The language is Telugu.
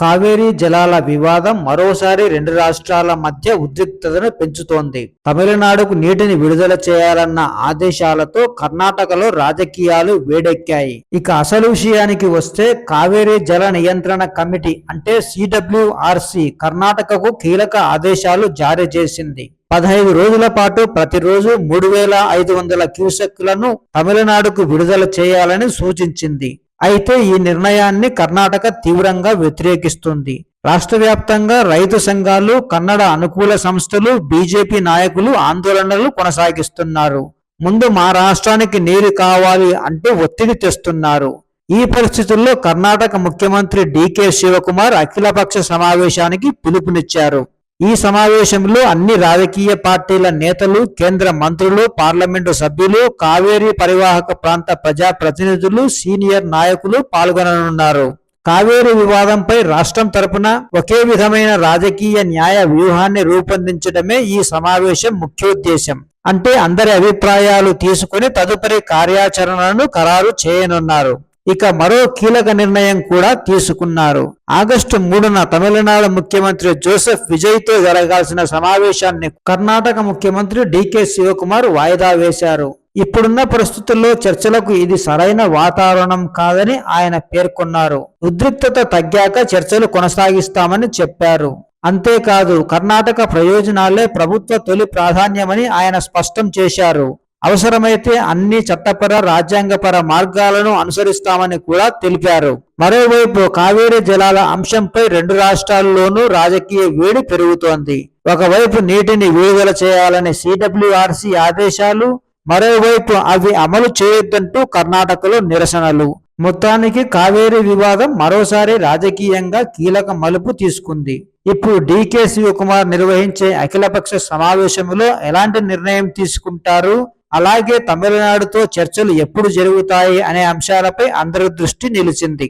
కావేరీ జలాల వివాదం మరోసారి రెండు రాష్ట్రాల మధ్య ఉద్రిక్తతను పెంచుతోంది. తమిళనాడుకు నీటిని విడుదల చేయాలన్న ఆదేశాలతో కర్ణాటకలో రాజకీయాలు వేడెక్కాయి. ఇక అసలు విషయానికి వస్తే కావేరీ జల నియంత్రణ కమిటీ అంటే CWRC కర్ణాటకకు కీలక ఆదేశాలు జారీ చేసింది. 15 రోజుల పాటు ప్రతిరోజు 3500 క్యూసెక్కులను తమిళనాడుకు విడుదల చేయాలని సూచించింది. అయితే ఈ నిర్ణయాన్ని కర్ణాటక తీవ్రంగా వ్యతిరేకిస్తుంది. రాష్ట్ర వ్యాప్తంగా రైతు సంఘాలు, కన్నడ అనుకూల సంస్థలు, బీజేపీ నాయకులు ఆందోళనలు కొనసాగిస్తున్నారు. ముందు మా రాష్ట్రానికి నీరు కావాలి అంటూ ఒత్తిడి తెస్తున్నారు. ఈ పరిస్థితుల్లో కర్ణాటక ముఖ్యమంత్రి DK శివకుమార్ అఖిలపక్ష సమావేశానికి పిలుపునిచ్చారు. ఈ సమావేశంలో అన్ని రాజకీయ పార్టీల నేతలు, కేంద్ర మంత్రులు, పార్లమెంటు సభ్యులు, కావేరీ పరివాహక ప్రాంత ప్రజాప్రతినిధులు, సీనియర్ నాయకులు పాల్గొననున్నారు. కావేరీ వివాదంపై రాష్ట్రం తరపున ఒకే విధమైన రాజకీయ న్యాయ వ్యూహాన్ని రూపొందించడమే ఈ సమావేశం ముఖ్యోద్దేశం. అంటే అందరి అభిప్రాయాలు తీసుకుని తదుపరి కార్యాచరణను ఖరారు చేయనున్నారు. ఇక మరో కీలక నిర్ణయం కూడా తీసుకున్నారు. ఆగస్టు 3న తమిళనాడు ముఖ్యమంత్రి జోసెఫ్ విజయ్తో జరగాల్సిన సమావేశాన్ని కర్ణాటక ముఖ్యమంత్రి DK శివకుమార్ వాయిదా వేశారు. ఇప్పుడున్న పరిస్థితుల్లో చర్చలకు ఇది సరైన వాతావరణం కాదని ఆయన పేర్కొన్నారు. ఉద్రిక్తత తగ్గాక చర్చలు కొనసాగిస్తామని చెప్పారు. అంతేకాదు కర్ణాటక ప్రయోజనాలే ప్రభుత్వ తొలి ప్రాధాన్యమని ఆయన స్పష్టం చేశారు. అవసరమైతే అన్ని చట్టపర, రాజ్యాంగపర మార్గాలను అనుసరిస్తామని కూడా తెలిపారు. మరోవైపు కావేరీ జలాల అంశంపై రెండు రాష్ట్రాల్లోనూ రాజకీయ వేడి పెరుగుతోంది. ఒకవైపు నీటిని విడుదల చేయాలని CWRC ఆదేశాలు, మరోవైపు అవి అమలు చేయొద్దంటూ కర్ణాటకలో నిరసనలు. మొత్తానికి కావేరీ వివాదం మరోసారి రాజకీయంగా కీలక మలుపు తీసుకుంది. ఇప్పుడు DK శివకుమార్ నిర్వహించే అఖిలపక్ష సమావేశంలో ఎలాంటి నిర్ణయం తీసుకుంటారు, అలాగే తమిళనాడుతో చర్చలు ఎప్పుడు జరుగుతాయి అనే అంశాలపై అందరి దృష్టి నిలిచింది.